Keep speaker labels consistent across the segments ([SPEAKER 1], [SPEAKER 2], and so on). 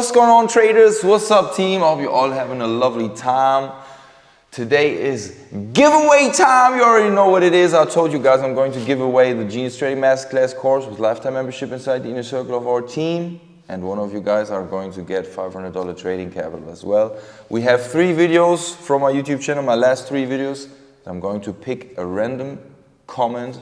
[SPEAKER 1] What's going on, traders? What's up, team? I hope you're all having a lovely time. Today is giveaway time. You already know what it is. I told you guys I'm going to give away the Genius Trading Masterclass course with lifetime membership inside the inner circle of our team. And one of you guys are going to get $500 trading capital as well. We have 3 videos from my YouTube channel, my last 3 videos. I'm going to pick a random comment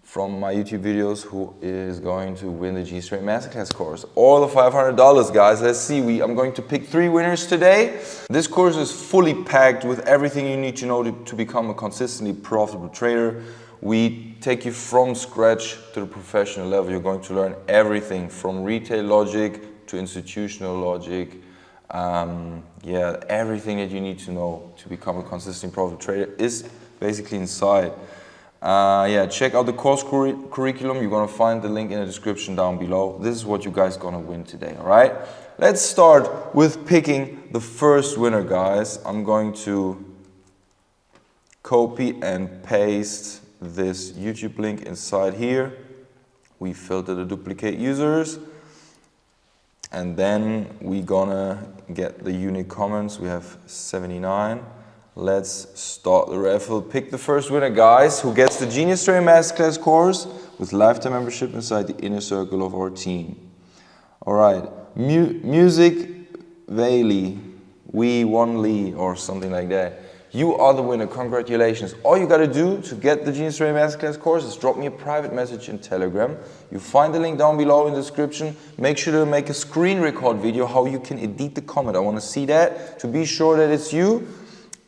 [SPEAKER 1] from my YouTube videos who is going to win the Genius Trading Masterclass course. All the $500, guys. Let's see. I'm going to pick 3 winners today. This course is fully packed with everything you need to know to become a consistently profitable trader. We take you from scratch to the professional level. You're going to learn everything from retail logic to institutional logic. Everything that you need to know to become a consistently profitable trader is basically inside. Check out the course curriculum. You're gonna find the link in the description down below. This is what you guys gonna win today, all right? Let's start with picking the first winner, guys. I'm going to copy and paste this YouTube link inside here. We filter the duplicate users. And then we're gonna get the unique comments. We have 79. Let's start the raffle. Pick the first winner, guys, who gets the Genius Trading Masterclass course with lifetime membership inside the inner circle of our team. All right, Music Valley, We Won Lee, or something like that. You are the winner. Congratulations. All you got to do to get the Genius Trading Masterclass course is drop me a private message in Telegram. You find the link down below in the description. Make sure to make a screen record video how you can edit the comment. I want to see that to be sure that it's you.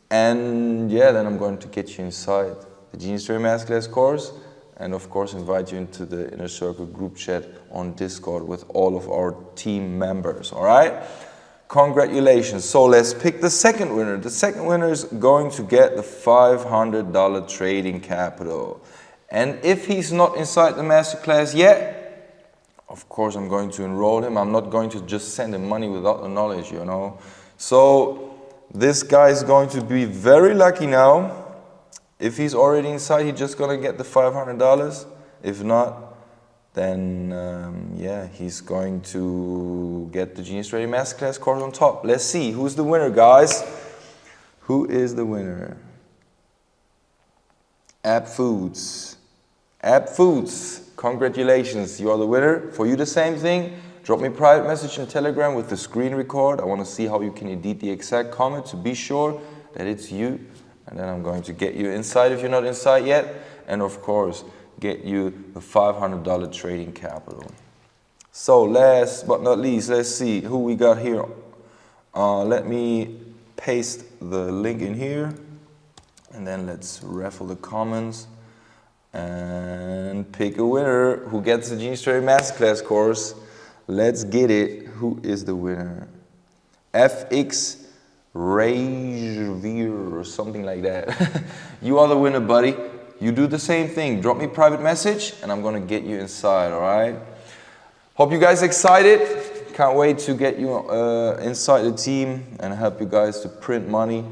[SPEAKER 1] And then I'm going to get you inside the Genius Trading Masterclass course and of course invite you into the Inner Circle group chat on Discord with all of our team members, all right? Congratulations. So let's pick the second winner. The second winner is going to get the $500 trading capital. And if he's not inside the Masterclass yet, of course I'm going to enroll him. I'm not going to just send him money without the knowledge, you know. So this guy is going to be very lucky now. If he's already inside, he's just going to get the $500. If not, then he's going to get the Genius Trading Masterclass course on top. Let's see. Who's the winner, guys? Who is the winner? App Foods. App Foods. Congratulations. You are the winner. For you, the same thing. Drop me a private message in Telegram with the screen record. I want to see how you can edit the exact comment to be sure that it's you. And then I'm going to get you inside if you're not inside yet. And of course, get you the $500 trading capital. So last but not least, let's see who we got here. Let me paste the link in here. And then let's raffle the comments. And pick a winner who gets the Genius Trading Masterclass course. Let's get it. Who is the winner? FX Rajveer or something like that. You are the winner, buddy. You do the same thing. Drop me a private message and I'm going to get you inside, all right? Hope you guys excited. Can't wait to get you inside the team and help you guys to print money.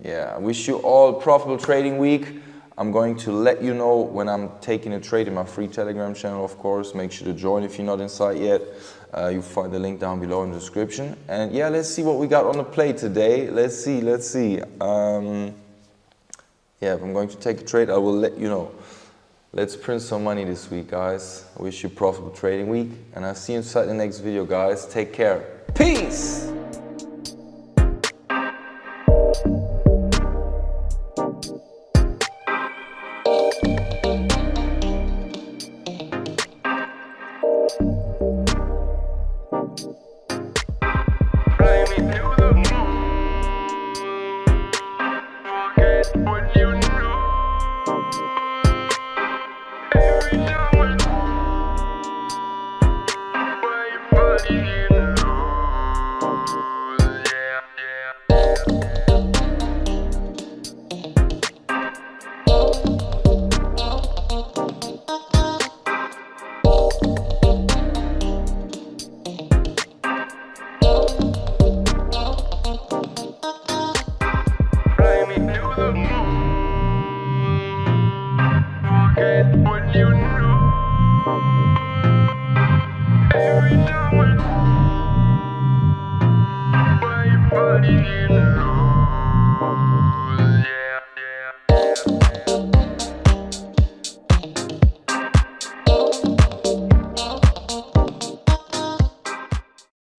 [SPEAKER 1] Yeah, I wish you all a profitable trading week. I'm going to let you know when I'm taking a trade in my free Telegram channel, of course. Make sure to join if you're not inside yet. You'll find the link down below in the description. And yeah, let's see what we got on the plate today. Let's see. If I'm going to take a trade, I will let you know. Let's print some money this week, guys. I wish you a profitable trading week. And I'll see you inside the next video, guys. Take care. Peace!
[SPEAKER 2] Bye.